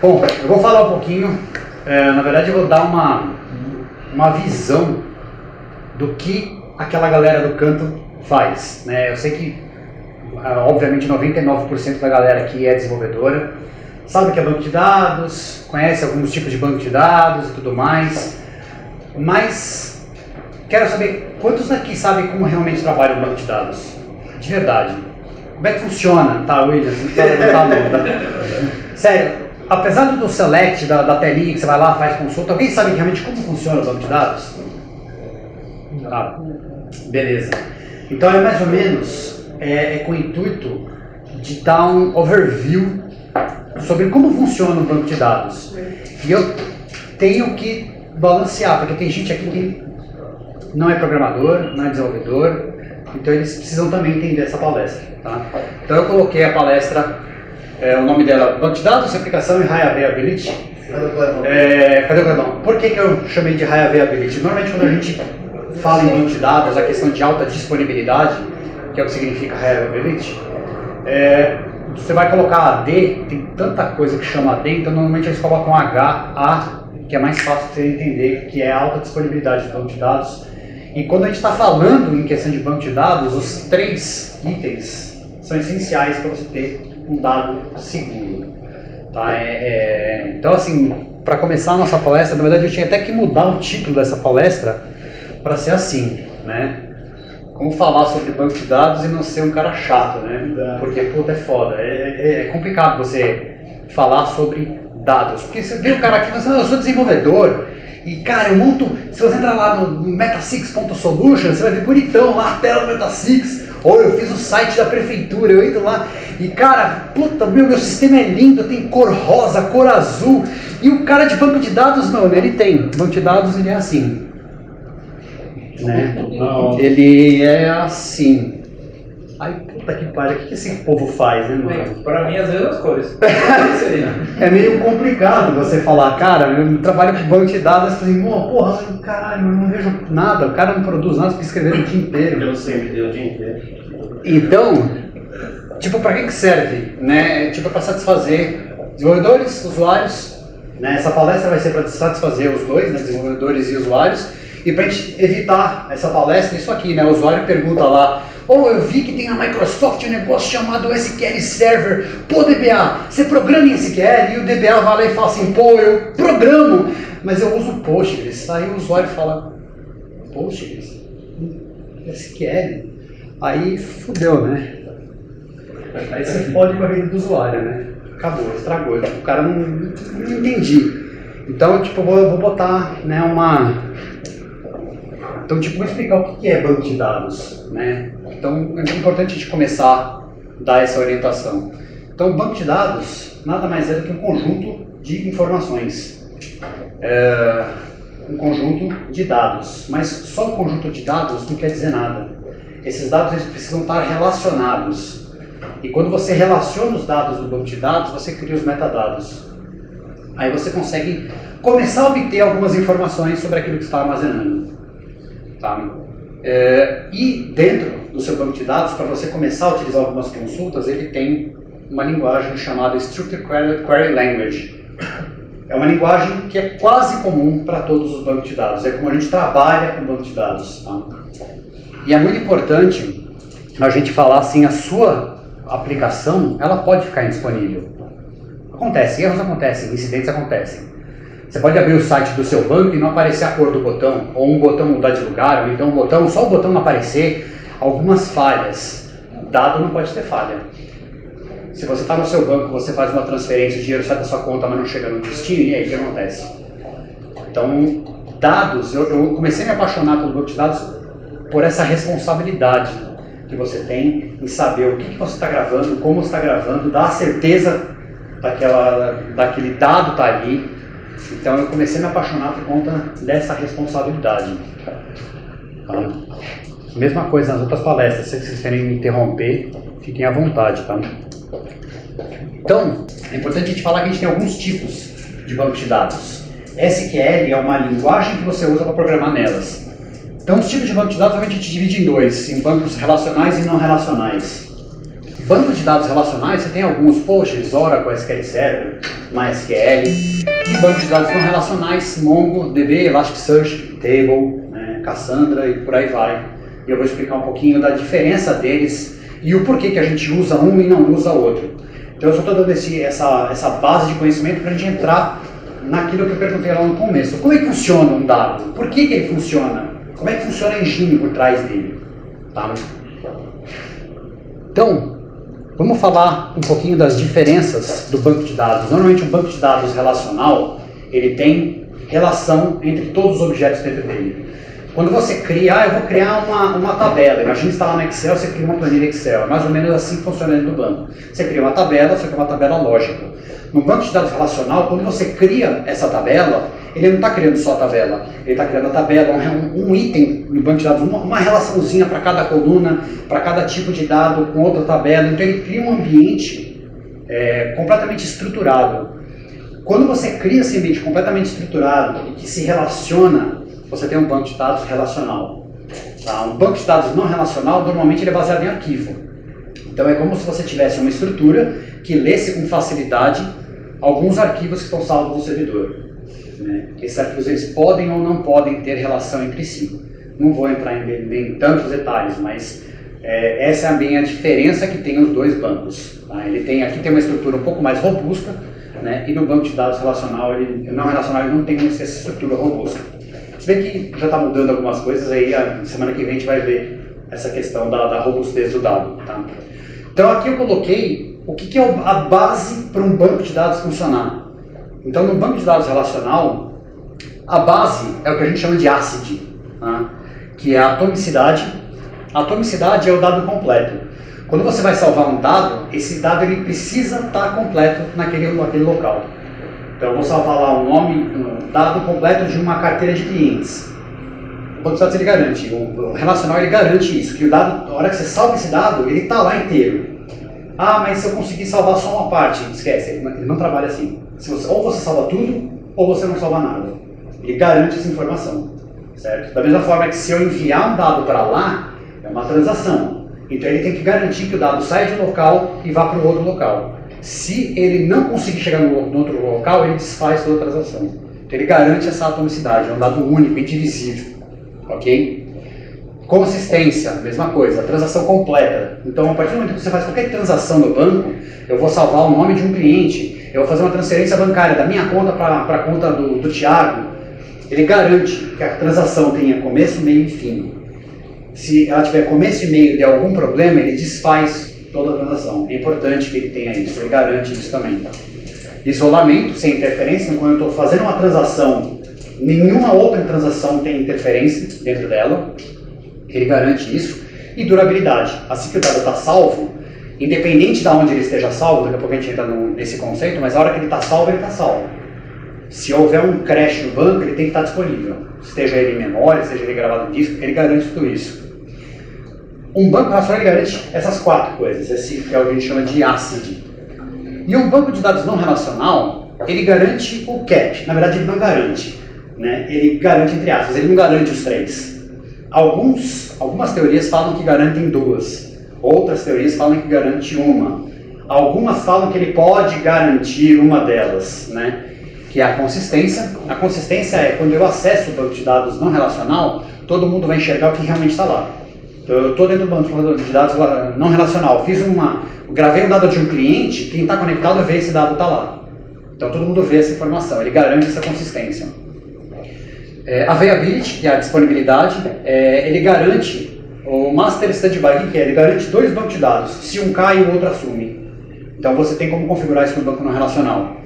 Bom, eu vou falar um pouquinho, na verdade eu vou dar uma visão do que aquela galera do canto faz, né? Eu sei que, obviamente, 99% da galera aqui é desenvolvedora, sabe o que é banco de dados, conhece alguns tipos de banco de dados e tudo mais, mas quero saber quantos aqui sabem como realmente trabalha o banco de dados, de verdade. Como é que funciona? Tá, William, você não precisa levantar a mão, tá? Sério, apesar do select, da telinha que você vai lá, faz consulta, alguém sabe realmente como funciona o banco de dados? Tá, beleza. Então é mais ou menos com o intuito de dar um overview sobre como funciona o banco de dados. E eu tenho que balancear, porque tem gente aqui que não é programador, não é desenvolvedor, então eles precisam também entender essa palestra. Tá? Então eu coloquei a palestra, o nome dela, Banco de Dados, Aplicação e High Availability. Cadê o Clebão? Por que eu chamei de High Availability? Normalmente quando a gente fala em banco de dados, a questão de alta disponibilidade, que é o que significa High Availability, você vai colocar AD, tem tanta coisa que chama AD, então normalmente eles colocam HA, que é mais fácil de você entender, que é a alta disponibilidade do banco de dados. E quando a gente está falando em questão de banco de dados, os 3 itens são essenciais para você ter um dado seguro. Tá? Então, assim, para começar a nossa palestra, na verdade eu tinha até que mudar o título dessa palestra para ser assim, né? Como falar sobre banco de dados e não ser um cara chato, né? Porque, puta, é foda. É complicado você falar sobre dados. Porque você vê o cara aqui e fala assim, eu sou desenvolvedor. E, cara, eu monto... Se você entrar lá no Meta6.solution, você vai ver bonitão lá a tela do Meta6. Ou eu fiz o site da prefeitura, eu entro lá e, cara, puta, meu sistema é lindo, tem cor rosa, cor azul. E o cara de banco de dados, não, ele tem. Banco de dados, ele é assim. Né? Ele é assim. Ai, puta que pariu, o que esse povo faz, né, mano? Pra mim, às vezes, as cores. É meio complicado você falar, cara, eu trabalho com banco de dados, você fala assim, porra, caralho, eu não vejo nada, o cara não produz nada, fica escrevendo o dia inteiro. Eu sempre dei o dia inteiro. Então, tipo, pra que serve? Né? Tipo, pra satisfazer desenvolvedores, usuários, né? Essa palestra vai ser para satisfazer os dois, né? Desenvolvedores e usuários. E para a gente evitar essa palestra, isso aqui, né? O usuário pergunta lá, eu vi que tem na Microsoft um negócio chamado SQL Server. Pô, DBA, você programa em SQL? E o DBA vai lá e fala assim, pô, eu programo, mas eu uso Postgres. Aí o usuário fala, Postgres? SQL? Aí fudeu, né? Aí você fode com a vida do usuário, né? Acabou, estragou. O cara não entendi. Então, tipo, eu vou botar, né, Então, tipo, vou explicar o que é banco de dados, né? Então, é importante a gente começar a dar essa orientação. Então, o banco de dados nada mais é do que um conjunto de informações. Um conjunto de dados. Mas só um conjunto de dados não quer dizer nada. Esses dados eles precisam estar relacionados. E quando você relaciona os dados do banco de dados, você cria os metadados. Aí você consegue começar a obter algumas informações sobre aquilo que você está armazenando. Tá? E dentro do seu banco de dados, para você começar a utilizar algumas consultas, ele tem uma linguagem chamada Structured Query Language. É uma linguagem que é quase comum para todos os bancos de dados. É como a gente trabalha com banco de dados. Tá? E é muito importante a gente falar assim, a sua aplicação, ela pode ficar indisponível. Acontece, erros acontecem, incidentes acontecem. Você pode abrir o site do seu banco e não aparecer a cor do botão, ou um botão mudar de lugar, ou então só o botão não aparecer, algumas falhas. Dado não pode ter falha. Se você está no seu banco, você faz uma transferência, o dinheiro sai da sua conta, mas não chega no destino, e aí o que acontece? Então, dados, eu comecei a me apaixonar pelo banco de dados por essa responsabilidade que você tem em saber o que você está gravando, como você está gravando, dar a certeza daquele dado está ali. Então eu comecei a me apaixonar por conta dessa responsabilidade. Tá? Mesma coisa nas outras palestras, se vocês querem me interromper, fiquem à vontade. Tá? Então, é importante a gente falar que a gente tem alguns tipos de bancos de dados. SQL é uma linguagem que você usa para programar nelas. Então, os tipos de banco de dados a gente divide em dois, em bancos relacionais e não relacionais. banco de dados relacionais, você tem alguns, Postgres, Oracle, SQL Server, MySQL, e banco de dados não relacionais, MongoDB, Elasticsearch, Table, né, Cassandra e por aí vai. E eu vou explicar um pouquinho da diferença deles e o porquê que a gente usa um e não usa outro. Então eu só estou dando essa base de conhecimento para a gente entrar naquilo que eu perguntei lá no começo. Como é que funciona um dado? Por que ele funciona? Como é que funciona a engine por trás dele? Tá? Então, vamos falar um pouquinho das diferenças do banco de dados. Normalmente um banco de dados relacional, ele tem relação entre todos os objetos dentro dele. Quando você cria, eu vou criar uma tabela. Imagina instalar no Excel, você cria uma planilha Excel. É mais ou menos assim que funciona dentro do banco. Você cria uma tabela, só que é uma tabela lógica. No banco de dados relacional, quando você cria essa tabela, ele não está criando só a tabela. Ele está criando a tabela, um item no banco de dados, uma relaçãozinha para cada coluna, para cada tipo de dado com outra tabela. Então ele cria um ambiente completamente estruturado. Quando você cria esse ambiente completamente estruturado e que se relaciona, você tem um banco de dados relacional. Tá? Um banco de dados não relacional, normalmente ele é baseado em arquivo. Então é como se você tivesse uma estrutura que lesse com facilidade alguns arquivos que estão salvos no servidor. Né? Esses arquivos eles podem ou não podem ter relação entre si. Não vou entrar em tantos detalhes, mas essa é a minha diferença que tem os dois bancos. Tá? Aqui tem uma estrutura um pouco mais robusta, né? E no banco de dados relacional, ele não tem essa estrutura robusta. Se bem que já está mudando algumas coisas, aí a semana que vem a gente vai ver essa questão da robustez do dado. Tá? Então aqui eu coloquei o que é a base para um banco de dados funcionar. Então no banco de dados relacional, a base é o que a gente chama de ACID, tá? Que é a atomicidade. A atomicidade é o dado completo. Quando você vai salvar um dado, esse dado ele precisa estar completo naquele local. Então eu vou salvar lá um dado completo de uma carteira de clientes. O banco de dados ele garante, o relacional ele garante isso, que o dado, na hora que você salva esse dado, ele está lá inteiro. Ah, mas se eu conseguir salvar só uma parte, esquece, ele não trabalha assim. Ou você salva tudo, ou você não salva nada. Ele garante essa informação, certo? Da mesma forma que se eu enviar um dado para lá, é uma transação. Então ele tem que garantir que o dado saia de um local e vá para o outro local. Se ele não conseguir chegar no outro local, ele desfaz toda a transação. Então ele garante essa atomicidade, é um dado único, indivisível. Ok? Consistência, mesma coisa, transação completa. Então, a partir do momento que você faz qualquer transação no banco, eu vou salvar o nome de um cliente, eu vou fazer uma transferência bancária da minha conta para a conta do Thiago, ele garante que a transação tenha começo, meio e fim. Se ela tiver começo e meio de algum problema, ele desfaz toda a transação. É importante que ele tenha isso, ele garante isso também. Tá? Isolamento, sem interferência, quando eu estou fazendo uma transação, nenhuma outra transação tem interferência dentro dela, ele garante isso. E durabilidade, assim que o dado está salvo, independente de onde ele esteja salvo, daqui a pouco a gente entra nesse conceito, mas a hora que ele está salvo, ele está salvo. Se houver um crash no banco, ele tem que estar disponível. Seja ele em memória, seja ele gravado em disco, ele garante tudo isso. Um banco relacional ele garante essas quatro coisas, esse que é o que a gente chama de ACID. E um banco de dados não relacional, ele garante o CAT. Na verdade, ele não garante, né? Ele garante entre aspas, ele não garante os três. Algumas teorias falam que garantem duas, outras teorias falam que garante uma. Algumas falam que ele pode garantir uma delas, né? Que é a consistência. A consistência é quando eu acesso o banco de dados não relacional, todo mundo vai enxergar o que realmente está lá. Então, eu estou dentro do banco de dados não relacional, gravei um dado de um cliente, quem está conectado vê esse dado está lá. Então todo mundo vê essa informação, ele garante essa consistência. Availability, que é a disponibilidade, ele garante o master standby, que é, ele garante dois bancos de dados, se um cai o outro assume. Então você tem como configurar isso no banco não relacional.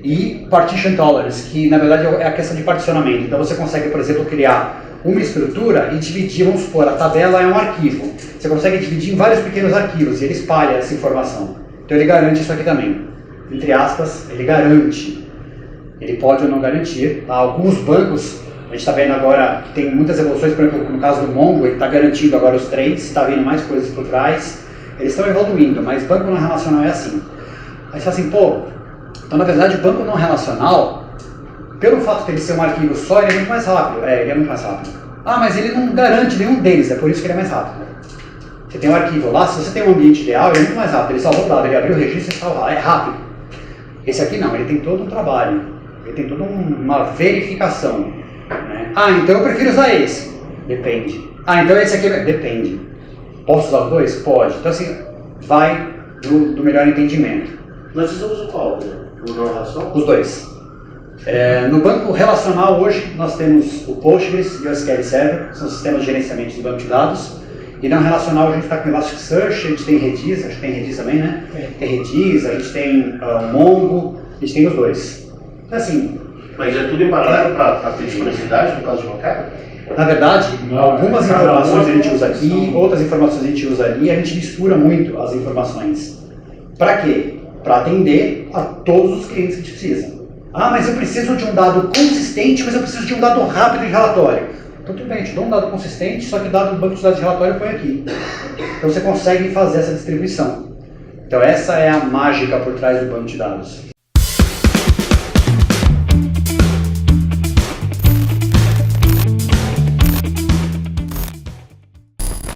E partition tolerance, que na verdade é a questão de particionamento. Então você consegue, por exemplo, criar uma estrutura e dividir, vamos supor, a tabela é um arquivo. Você consegue dividir em vários pequenos arquivos e ele espalha essa informação. Então ele garante isso aqui também. Entre aspas, ele garante. Ele pode ou não garantir. Tá? Alguns bancos, a gente está vendo agora que tem muitas evoluções, por exemplo, no caso do Mongo, ele está garantindo agora os trades, está vendo mais coisas por trás. Eles estão evoluindo, mas banco não relacional é assim. Aí você fala assim, pô, então na verdade o banco não relacional, pelo fato de ele ser um arquivo só, ele é muito mais rápido. Ele é muito mais rápido. Ah, mas ele não garante nenhum deles, é por isso que ele é mais rápido. Você tem um arquivo lá, se você tem um ambiente ideal, ele é muito mais rápido, ele salvou o dado, ele abriu o registro e salva, é rápido. Esse aqui não, ele tem todo um trabalho, ele tem toda uma verificação. Né? Ah, então eu prefiro usar esse. Depende. Ah, então esse aqui, depende. Posso usar os dois? Pode. Então assim, vai do melhor entendimento. Nós usamos o qual? O não relacional? Os dois. No banco relacional hoje nós temos o Postgres e o SQL Server, que são sistemas de gerenciamento de banco de dados. E não relacional a gente está com Elasticsearch, a gente tem Redis, acho que tem Redis também, né? Tem Redis, a gente tem Mongo, a gente tem os dois. Então, assim, mas é tudo em paralelo para ter disponibilidade no caso de qualquer? Na verdade, algumas informações a gente usa aqui, outras informações a gente usa ali, e a gente mistura muito as informações. Para quê? Para atender a todos os clientes que a gente precisa. Ah, mas eu preciso de um dado consistente, mas eu preciso de um dado rápido de relatório. Então tudo bem, eu te dou um dado consistente, só que o dado do banco de dados de relatório foi aqui. Então você consegue fazer essa distribuição. Então essa é a mágica por trás do banco de dados.